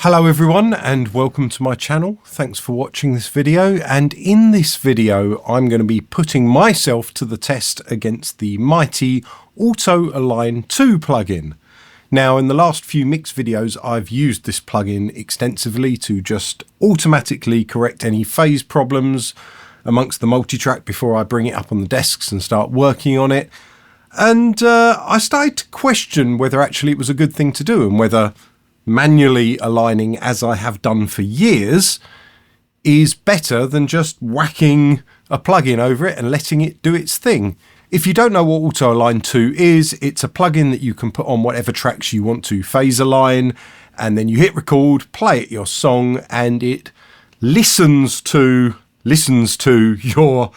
Hello everyone and welcome to my channel. Thanks for watching this video, and in this video I'm going to be putting myself to the test against the mighty Auto-Align 2 plugin. Now in the last few mix videos I've used this plugin extensively to just automatically correct any phase problems amongst the multitrack before I bring it up on the desks and start working on it. And I started to question whether actually it was a good thing to do and whether manually aligning, as I have done for years, is better than just whacking a plugin over it and letting it do its thing. If you don't know what Auto-Align 2 is, it's a plugin that you can put on whatever tracks you want to phase align, and then you hit record, play it your song, and it listens to your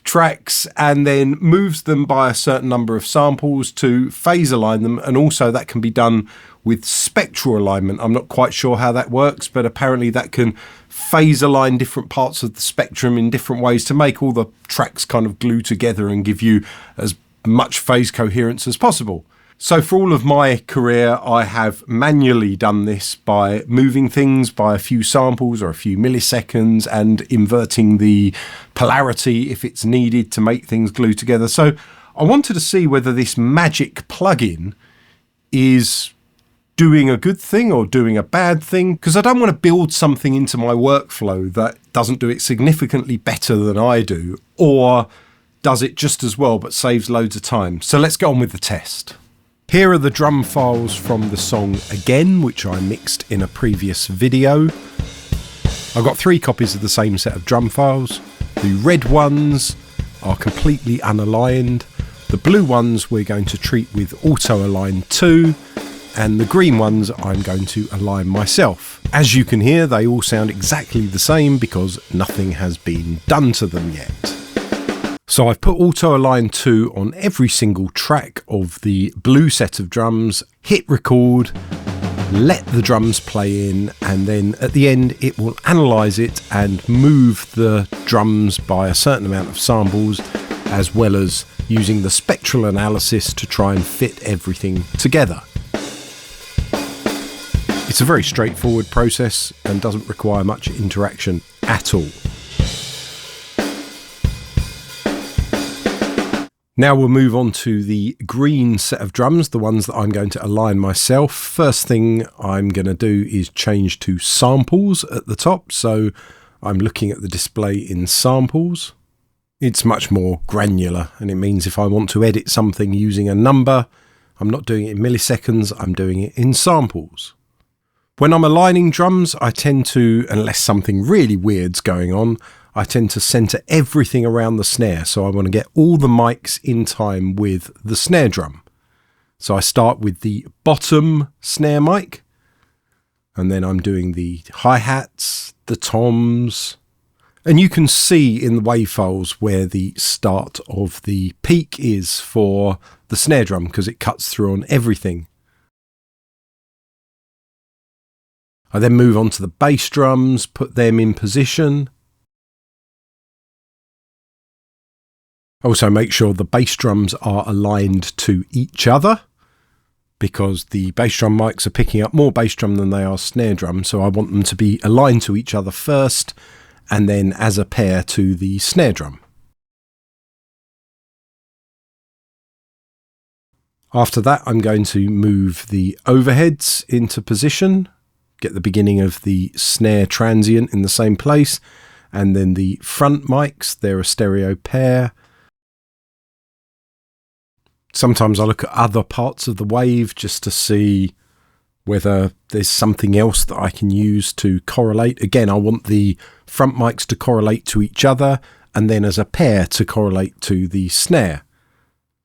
tracks and then moves them by a certain number of samples to phase align them. And also that can be done with spectral alignment. I'm not quite sure how that works, but apparently that can phase align different parts of the spectrum in different ways to make all the tracks kind of glue together and give you as much phase coherence as possible. So for all of my career, I have manually done this by moving things by a few samples or a few milliseconds and inverting the polarity if it's needed to make things glue together. So I wanted to see whether this magic plugin is doing a good thing or doing a bad thing, because I don't want to build something into my workflow that doesn't do it significantly better than I do, or does it just as well but saves loads of time. So let's get on with the test. Here are the drum files from the song Again, which I mixed in a previous video. I've got 3 copies of the same set of drum files. The red ones are completely unaligned. The blue ones we're going to treat with Auto-Align 2, and the green ones I'm going to align myself. As you can hear, they all sound exactly the same because nothing has been done to them yet. So I've put Auto-Align 2 on every single track of the blue set of drums, hit record, let the drums play in, and then at the end it will analyse it and move the drums by a certain amount of samples, as well as using the spectral analysis to try and fit everything together. It's a very straightforward process and doesn't require much interaction at all. Now we'll move on to the green set of drums, the ones that I'm going to align myself. First thing I'm going to do is change to samples at the top. So I'm looking at the display in samples. It's much more granular, and it means if I want to edit something using a number, I'm not doing it in milliseconds, I'm doing it in samples. When I'm aligning drums, I tend to, unless something really weird's going on, I tend to center everything around the snare. So I want to get all the mics in time with the snare drum. So I start with the bottom snare mic, and then I'm doing the hi-hats, the toms, and you can see in the wave files where the start of the peak is for the snare drum because it cuts through on everything. I then move on to the bass drums, put them in position. Also make sure the bass drums are aligned to each other, because the bass drum mics are picking up more bass drum than they are snare drum, so I want them to be aligned to each other first and then as a pair to the snare drum. After that I'm going to move the overheads into position, get the beginning of the snare transient in the same place, and then the front mics, they're a stereo pair. Sometimes I look at other parts of the wave just to see whether there's something else that I can use to correlate. Again, I want the front mics to correlate to each other and then as a pair to correlate to the snare.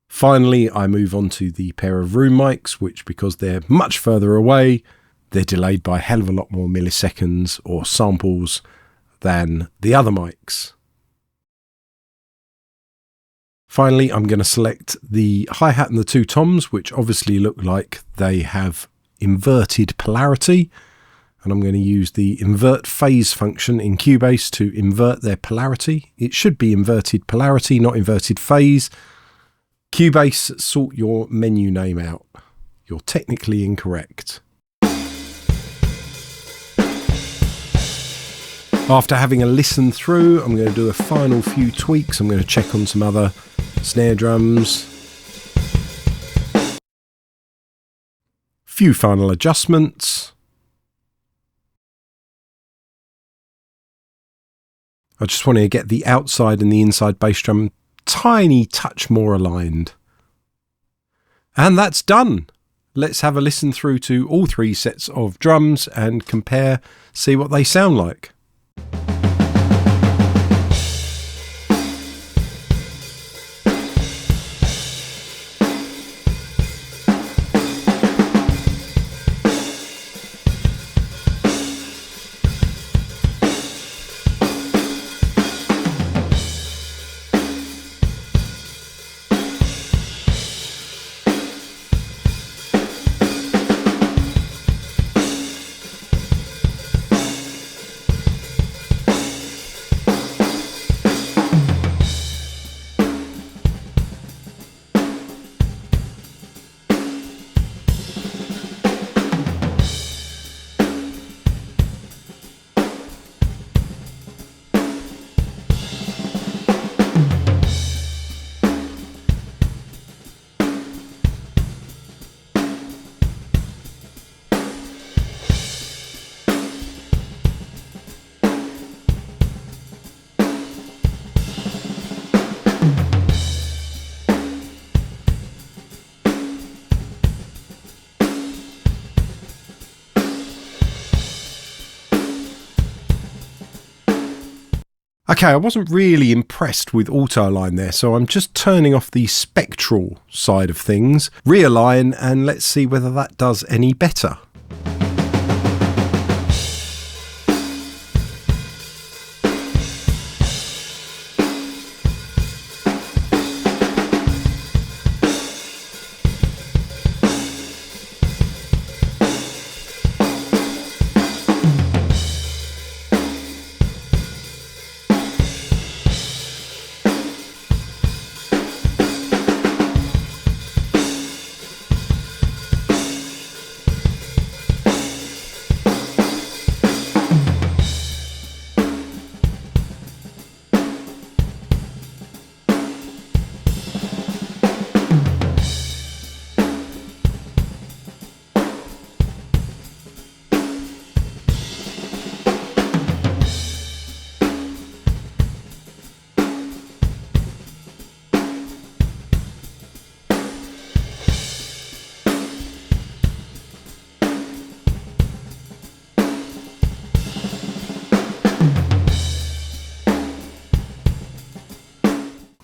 Finally, I move on to the pair of room mics, which, because they're much further away, they're delayed by a hell of a lot more milliseconds or samples than the other mics. Finally, I'm going to select the hi-hat and the 2 toms, which obviously look like they have inverted polarity. And I'm going to use the invert phase function in Cubase to invert their polarity. It should be inverted polarity, not inverted phase. Cubase, sort your menu name out. You're technically incorrect. After having a listen through, I'm going to do a final few tweaks. I'm going to check on some other snare drums. Few final adjustments. I just want to get the outside and the inside bass drum tiny touch more aligned. And that's done. Let's have a listen through to all three sets of drums and compare, see what they sound like. Okay, I wasn't really impressed with Auto-Align there, so I'm just turning off the spectral side of things, realign, and let's see whether that does any better.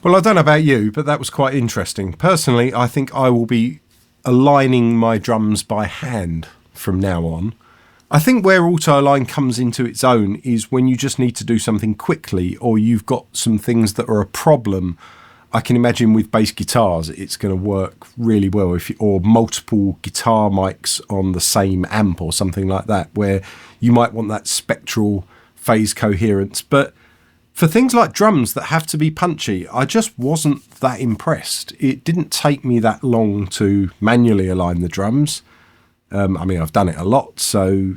Well, I don't know about you, but that was quite interesting. Personally, I think I will be aligning my drums by hand from now on. I think where Auto-Align comes into its own is when you just need to do something quickly, or you've got some things that are a problem. I can imagine with bass guitars, it's going to work really well, or multiple guitar mics on the same amp or something like that, where you might want that spectral phase coherence. But for things like drums that have to be punchy, I just wasn't that impressed. It didn't take me that long to manually align the drums. I mean, I've done it a lot, so,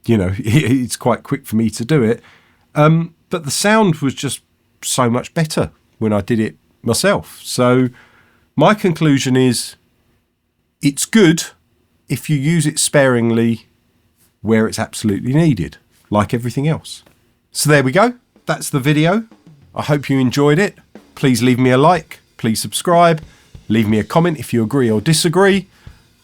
you know, it's quite quick for me to do it. But the sound was just so much better when I did it myself. So my conclusion is it's good if you use it sparingly where it's absolutely needed, like everything else. So there we go. That's the video. I hope you enjoyed it. Please leave me a like, please subscribe, leave me a comment if you agree or disagree.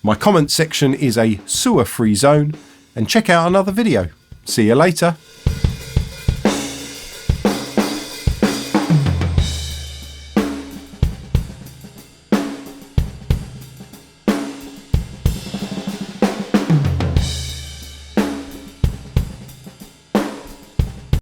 My comment section is a sewer-free zone, and check out another video. See you later.